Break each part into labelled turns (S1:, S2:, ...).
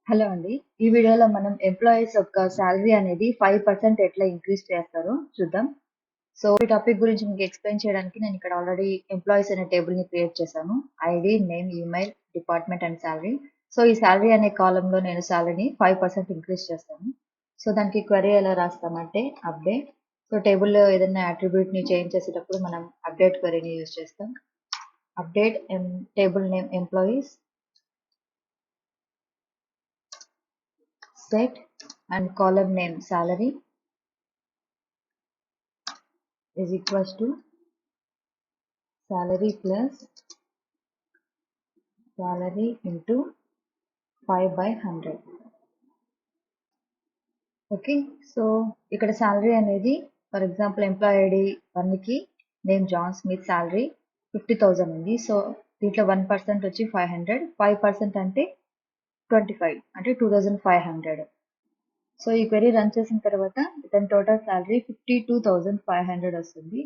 S1: Hello అండి. ఈ వీడియోలో మనం ఎంప్లాయీస్ యొక్క సాలరీ అనేది 5% ఎట్లా ఇంక్రీజ్ చేస్తారో చూద్దాం. సో ఈ టాపిక్ గురించి మీకు ఎక్స్ప్లెయిన్ చేయడానికి నేను ఇక్కడ ఆల్రెడీ ఎంప్లాయీస్ అనే టేబుల్ ని క్రియేట్ చేశాను. ID, name, email, department and salary. So ఈ సాలరీ అనే కాలమ్ లో నేను సాలరీని 5% ఇంక్రీజ్ చేస్తాను. సో దానికి క్వరీ ఎలా రాస్తామంటే అప్డేట్. సో టేబుల్లో ఏదైనా అట్రిబ్యూట్ ని చేంజ్ చేసేటప్పుడు మనం అప్డేట్ క్వరీని యూజ్ చేస్తాం. Update table name employees set and column name salary is equals to salary plus salary into 5/100. Okay, so ఇక్కడ సాలరీ అనేది ఫర్ ఎగ్జాంపుల్ ఎంప్లాయీ ఐడి 1 కి నేమ్ జాన్ స్మిత్ సాలరీ 50,000 ఉంది. So దీంట్లో 1% వచ్చి 500, 5% అంటే 25 అంటే 2,500. సో ఈ క్వెరీ రన్ చేసిన తర్వాత దాని టోటల్ సాలరీ 52,500 వస్తుంది.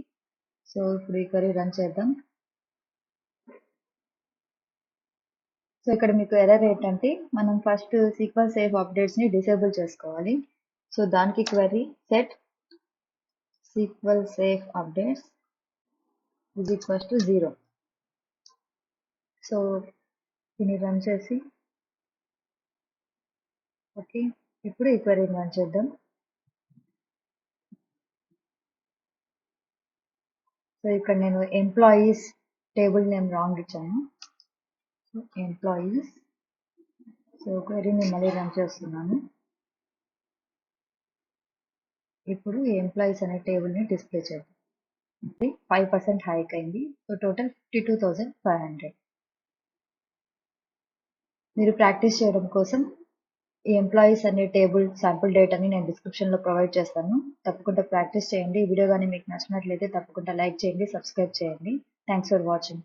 S1: సో ఇప్పుడు ఈ క్వెరీ రన్ చేద్దాం. సో ఇక్కడ మీకు ఎర్రర్ ఏంటంటే మనం ఫస్ట్ సీక్వెల్ సేఫ్ అప్డేట్స్ ని డిసేబుల్ చేసుకోవాలి. సో దానికి query set sequel safe updates is equals to 0. So దీన్ని రన్ చేసి ఓకే, ఇప్పుడు ఈ క్వెరీ రన్ చేద్దాం. సో ఇక్కడ నేను ఎంప్లాయీస్ టేబుల్ నేమ్ రాంగ్ ఇచ్చాను. ఎంప్లాయీస్. సో క్వెరీని మళ్ళీ రన్ చేస్తున్నాను. ఇప్పుడు ఈ ఎంప్లాయీస్ అనే టేబుల్ ని డిస్ప్లే చేద్దాం. 5% హైక్ అయింది. So total 52,500. మీరు ప్రాక్టీస్ చేయడం కోసం ఈ ఎంప్లాయీస్ అనే టేబుల్ శాంపుల్ డేటాని నేను డిస్క్రిప్షన్ లో ప్రొవైడ్ చేస్తాను. తప్పకుండా ప్రాక్టీస్ చేయండి. ఈ వీడియో కానీ మీకు నచ్చినట్లయితే తప్పకుండా లైక్ చేయండి, సబ్స్క్రైబ్ చేయండి. Thanks for watching.